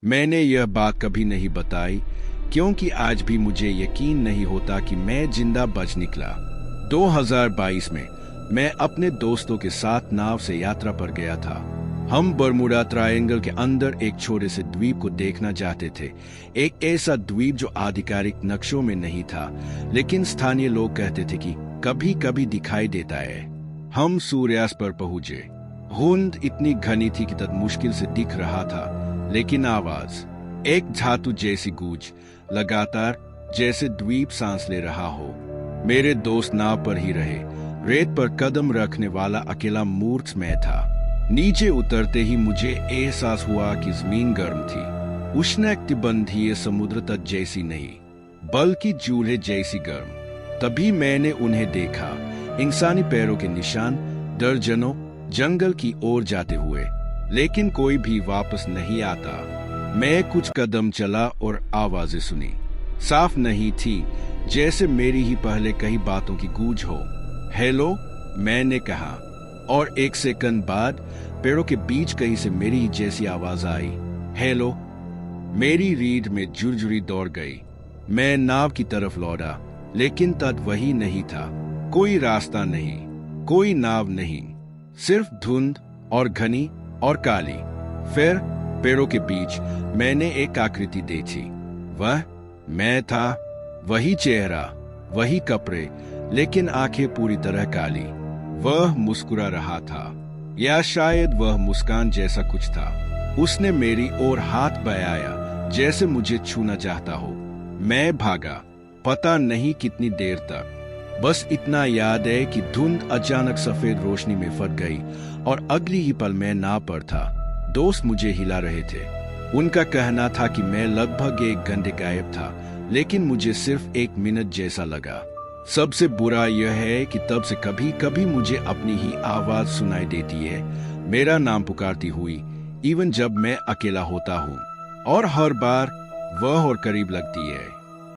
मैंने यह बात कभी नहीं बताई क्योंकि आज भी मुझे यकीन नहीं होता कि मैं जिंदा बच निकला। 2022 में मैं अपने दोस्तों के साथ नाव से यात्रा पर गया था। हम बरमुडा ट्रायंगल के अंदर एक छोटे से द्वीप को देखना चाहते थे। एक ऐसा द्वीप जो आधिकारिक नक्शों में नहीं था, लेकिन स्थानीय लोग कहते थे कि कभी कभी दिखाई देता है। हम सूर्यास्त पर पहुंचे। धुंध इतनी घनी थी कि तब मुश्किल से दिख रहा था, लेकिन आवाज, एक धातु जैसी गूंज, लगातार, जैसे द्वीप सांस ले रहा हो। मेरे दोस्त नाव पर ही रहे। रेत पर कदम रखने वाला अकेला मूर्ख मैं था। नीचे उतरते ही मुझे एहसास हुआ कि जमीन गर्म थी। उष्णकटिबंधीय समुद्र तट जैसी नहीं, बल्कि चूल्हे जैसी गर्म। तभी मैंने उन्हें देखा, इंसानी पैरों के निशान, दर्जनों, जंगल की ओर जाते हुए, लेकिन कोई भी वापस नहीं आता। मैं कुछ कदम चला और आवाजें सुनी। साफ नहीं थी, जैसे मेरी ही पहले कई बातों की गूंज हो। हेलो, मैंने कहा, और एक सेकंड बाद पेड़ों के बीच कहीं से मेरी ही जैसी आवाज आई, हेलो। मेरी रीढ़ में झुरझुरी दौड़ गई। मैं नाव की तरफ लौटा, लेकिन तट वही नहीं था। कोई रास्ता नहीं, कोई नाव नहीं, सिर्फ धुंध और घनी और काली। फिर पेड़ों के बीच मैंने एक आकृति देखी। वह मैं था, वही चेहरा, वही कपड़े, लेकिन आंखें पूरी तरह काली। वह मुस्कुरा रहा था, या शायद वह मुस्कान जैसा कुछ था। उसने मेरी ओर हाथ बढ़ाया, जैसे मुझे छूना चाहता हो। मैं भागा, पता नहीं कितनी देर तक। बस इतना याद है कि धुंध अचानक सफेद रोशनी में फट गई और अगली ही पल मैं नाव पर था। दोस्त मुझे हिला रहे थे। उनका कहना था कि मैं लगभग 1 घंटे गायब था, लेकिन मुझे सिर्फ 1 मिनट जैसा लगा। सबसे बुरा यह है कि तब से कभी कभी मुझे अपनी ही आवाज सुनाई देती है, मेरा नाम पुकारती हुई, इवन जब मैं अकेला होता हूँ। और हर बार वह और करीब लगती है।